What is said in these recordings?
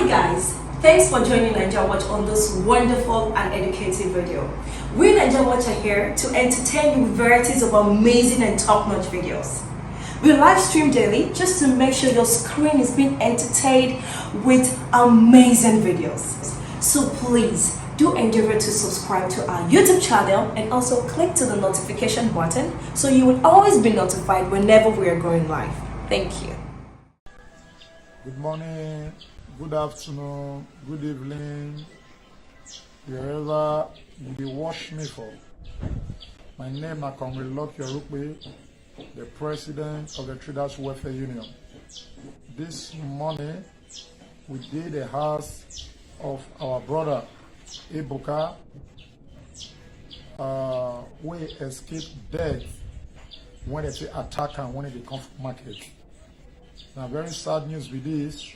Hi guys, thanks for joining NIGERIAN Watch on this wonderful and educative video. We NIGERIAN Watch are here to entertain you with varieties of amazing and top-notch videos. We live stream daily just to make sure your screen is being entertained with amazing videos. So please do endeavor to subscribe to our YouTube channel and also click to the notification button so you will always be notified whenever we are going live. Thank you. Good morning, good afternoon, good evening, wherever you watch me for. My name is Anambra, the President of the Traders Welfare Union. This morning, we did the house of our brother Ebuka. We escaped death when they attack and when they come from market. Now, very sad news with this,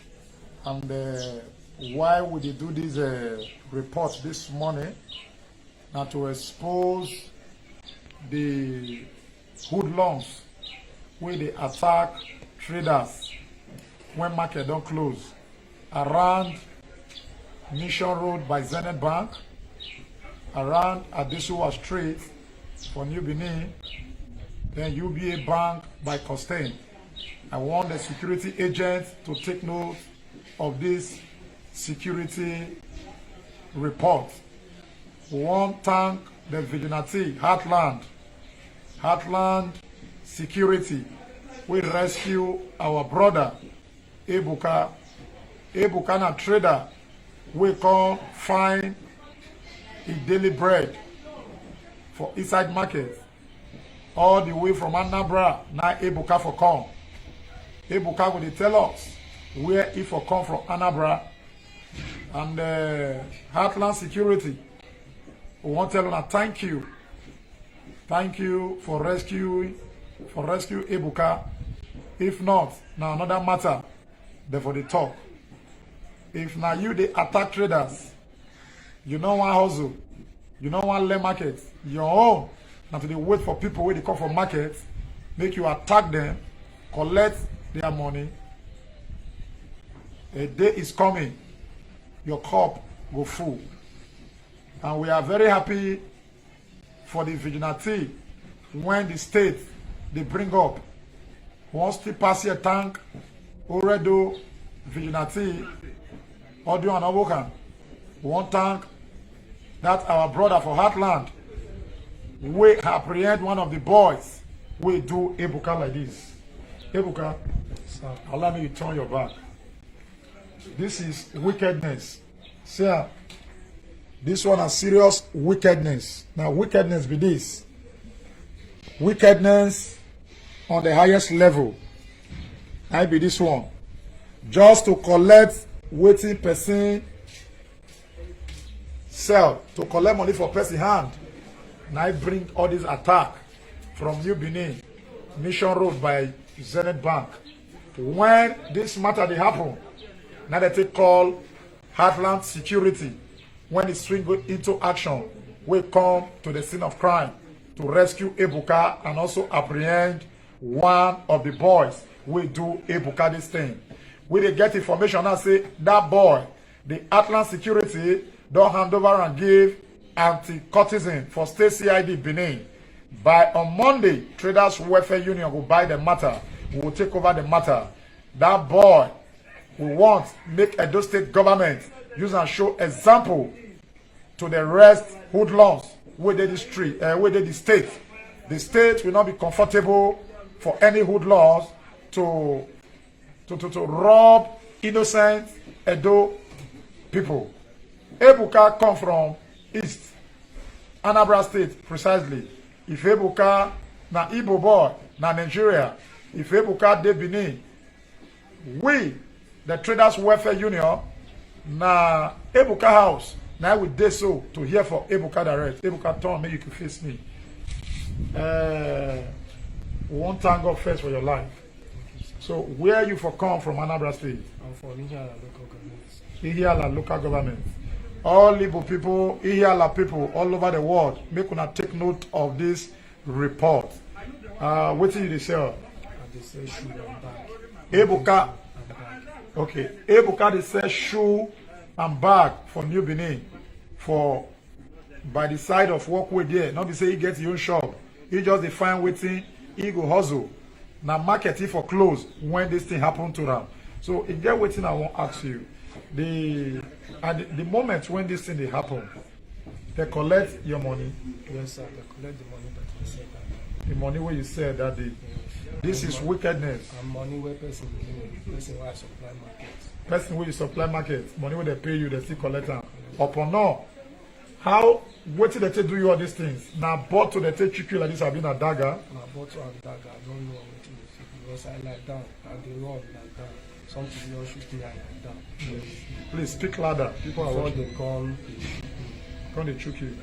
and why would they do this report this morning? Now, to expose the hoodlums where they attack traders when market don't close around Mission Road by Zenith Bank, around Adesuwa Street for New Benin, then UBA Bank by Costain. I want the security agents to take note of this security report. We want to thank the vigilante Heartland Security. We rescue our brother Ebuka. Ebuka na trader. We come find a daily bread for inside market. All the way from Anambra, now Ebuka for come. Ebuka will tell us where he for come from Anambra, and Heartland Security. We want to tell them thank you. Thank you for rescue Ebuka. If not, now another matter, therefore they talk. If now you they attack traders, you know one hustle, you know one lay market, your own. Now they wait for people where they come from market, make you attack them, collect their money. A day is coming, your cup go full. And we are very happy for the vigilante when the state they bring up. Once they pass your tank, already vigilante, audio and Ebuka, one tank that our brother for Heartland, we apprehend one of the boys, we do Ebuka like this. Ebuka, allow me to turn your back. This is wickedness. See, this one is serious wickedness. Now, wickedness be this. Wickedness on the highest level. I be this one. Just to collect waiting person sell, to collect money for person hand. Now I bring all this attack from New Benin, Mission Road by Zenith Bank. When this matter they happen, now they take call Heartland Security. When it swing into action, we come to the scene of crime to rescue Ebuka and also apprehend one of the boys. We do Ebuka this thing. We they get information and say that boy, the Heartland Security, don't hand over and give anti-courtesan for state CID Benin. By on Monday, Traders Welfare Union will buy the matter. We will take over the matter. That boy, we want make Edo State government use and show example to the rest hoodlums within the street, within the state. The state will not be comfortable for any hoodlums to rob innocent Edo people. Ebuka come from East Anambra State precisely. If Ebuka na Igbo boy na Nigeria, if Ebuka de Benin, we the Traders Welfare Union na Ebuka house. Now we did so to hear for Ebuka direct. Ebuka turn me, you can face me. We want to thank God first for your life. So where you for come from Anambra State? I'm from Ihiala local government. Ihiala local government. All Igbo people, Ihiala people all over the world, make una take note of this report. What did you say? They say shoot and back. Ebuka Okay. Ebuka they sell shoe and bag for New Benin for by the side of walkway there. Not be say he get your own shop. He just define waiting, he go hustle. Now market it for clothes when this thing happen to them. So if get waiting, I won't ask you. At the moment when this thing they happen, they collect your money. Yes, sir. They collect the money that you said that. The money where you said that day. This is wickedness. And money where person where I supply market. Person where you supply market, money where they pay you, they still collect them. Upon now, how what did they take do you all these things? Now bought to the take trick you like this have been a dagger. Now bought to a dagger, I don't know what to do because I like that. And they run like that. Something else shoot me like that. Yes. Please speak louder. People are Before watching. they come, They trick you.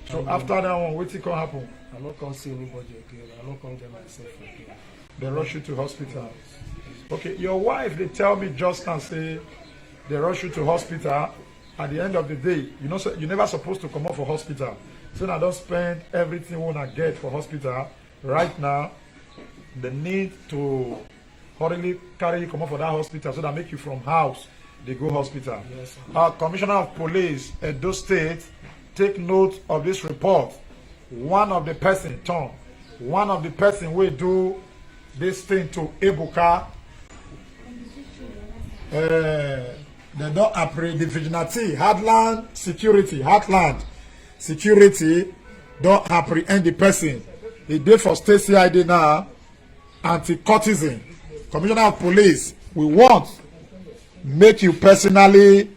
So after that one, what can happen? I not come see anybody again. I not come get myself again. They rush you to hospital. Okay, your wife, they tell me just now, say they rush you to hospital. At the end of the day, you know, you're never supposed to come out for hospital. So now don't spend everything you want to get for hospital. Right now, the need to hurriedly carry you come out for that hospital so that make you from house, they go hospital. Yes, Commissioner of Police, Edo State, take note of this report. One of the person, Tom, one of the person will do this thing to Ebuka. They don't apprehend the vigilante, Heartland Security don't apprehend the person. He did for state CID now, anti-courtesan. Commissioner of Police, we want make you personally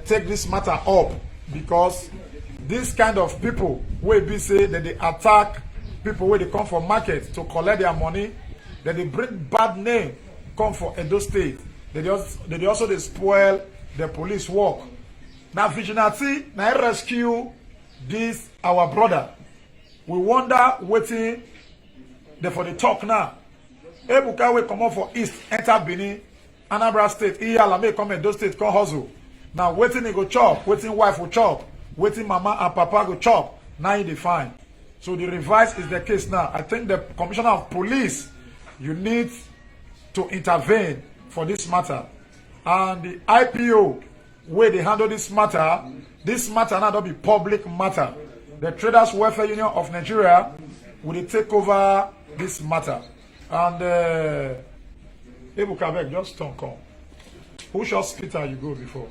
take this matter up, because this kind of people will be say that they attack people where they come from market to collect their money, that they bring bad name come for Edo State. They also they spoil the police work. Now vigilante now rescue this our brother. We wonder waiting there for the talk now. Ebuka will come up for East, enter Benin, Anambra State, Ehalia may come Edo State, come hustle. Now waiting he go chop, waiting wife will chop, waiting mama and papa go chop. Now he define. So the revise is the case now. I think the Commissioner of Police, you need to intervene for this matter. And the IPO, where they handle this matter now don't be public matter. The Traders Welfare Union of Nigeria will take over this matter. And Ebuka, just don't come. Which hospital you go before?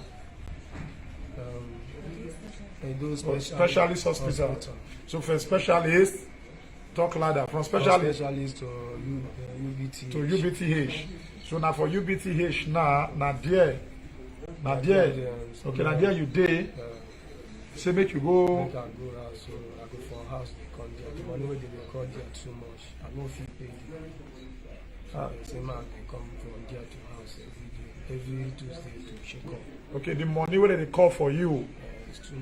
Specialist hospital. So for specialist, talk louder. From specialist to UBT. To UBTH. So now for UBTH now there. Okay, now there you day. Say make you go. Make I go house, so I go for house. They come there. The money where they record there too much. I no fit pay them. Say man, they come from there to house every Tuesday to check up. Okay, the money where they call for you.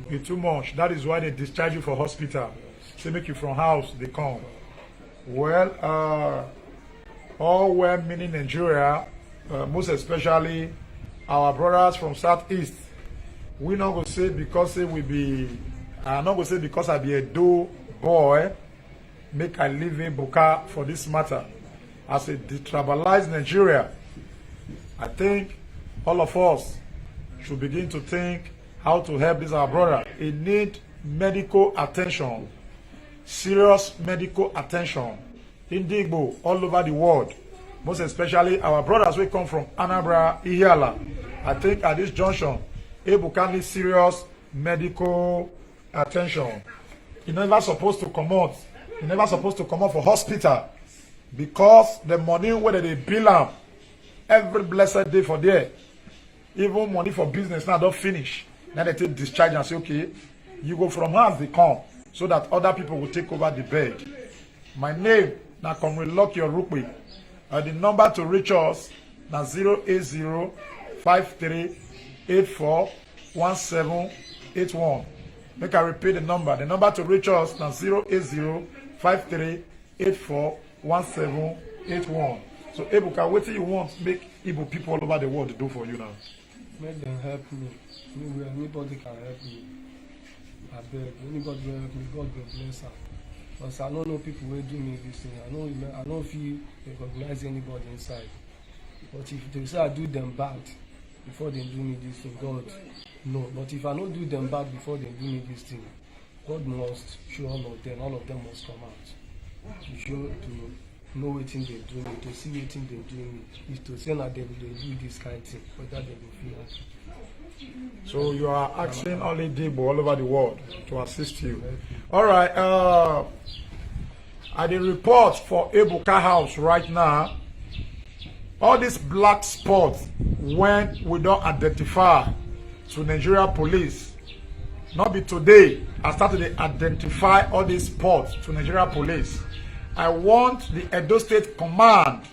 It's too much. That is why they discharge you for hospital. They make you from house, they come. Well, all well-meaning Nigeria, most especially our brothers from Southeast, we not go say because we be, I'm not go say because I be a do boy, make I live in Ebuka for this matter. As a detribalized Nigeria, I think all of us should begin to think how to help this our brother. He need medical attention, serious medical attention, Indigbo all over the world, most especially our brothers who come from Anambra Ehalia. I think at this junction, Ebuka needs serious medical attention. He never supposed to come out. He never supposed to come out for hospital, because the money where they bill him every blessed day for there, even money for business now don't finish. Now they take discharge and say, okay, you go from house they come, so that other people will take over the bed. My name now come with lock your rupee. The number to reach us now 08053841781. Make I repeat the number. The number to reach us now 08053841781. So Ebuka, what do you want make Igbo people all over the world to do for you now? Make them help me. Anybody can help me. I beg. Anybody will help me. God will bless her. Because I don't know people will do me this thing. I don't feel recognize anybody inside. But if they say I do them bad before they do me this thing, God, no. But if I don't do them bad before they do me this thing, God must show all of them must come out. To know what thing they do me, to see what thing they do me, is to say that they do this kind of thing, but that they will feel happy. So you are asking only Debo all over the world to assist you. All right. At the report for Ebuka house right now, all these black spots when we don't identify to Nigeria police, not be today, I started to identify all these spots to Nigeria police. I want the Edo State Command,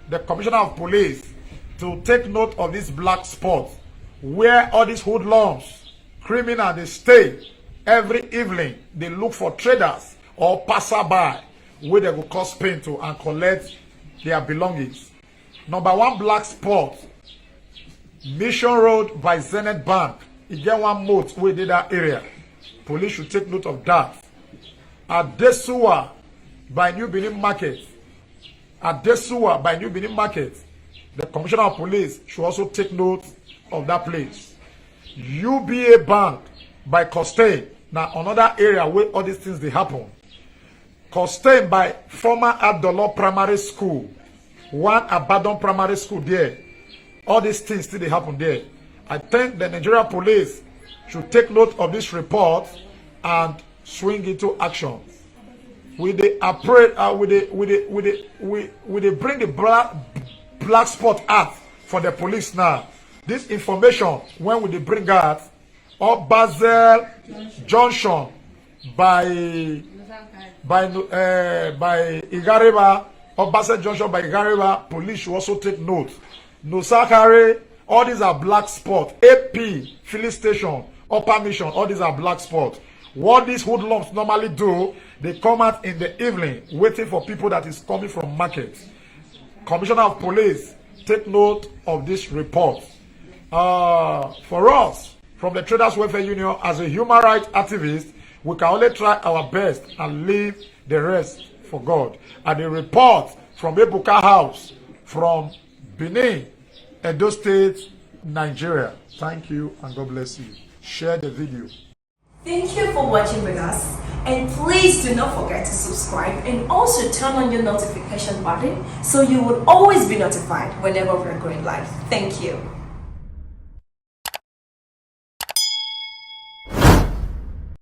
the Commissioner of Police, to take note of these black spots where all these hoodlums, criminals, they stay every evening. They look for traders or passerby where they will cause pain to and collect their belongings. Number one black spot, Mission Road by Zenith Bank. You get one moat where they that area. Police should take note of that. At Desua by New Benin Market. At Desua by New Benin Market. The Commissioner of Police should also take note of that place. UBA Bank by Costain. Now another area where all these things they happen. Costain by former Abdullah Primary School. One abandoned primary school there. All these things still they happen there. I think the Nigeria police should take note of this report and swing into action. With the bring the black spot out for the police now. This information when we bring out or Basel Junction by Igariba or Basel Junction by Igariba, police should also take note. Nosakare, all these are black spots. AP, filling station, upper mission, all these are black spots. What these hoodlums normally do, they come out in the evening waiting for people that is coming from market. Commissioner of Police, take note of this report. For us, from the Traders Welfare Union, as a human rights activist, we can only try our best and leave the rest for God. And the report from Ebuka House, from Benin, Edo State, Nigeria. Thank you and God bless you. Share the video. Thank you for watching with us, and please do not forget to subscribe and also turn on your notification button so you will always be notified whenever we're going live. Thank you.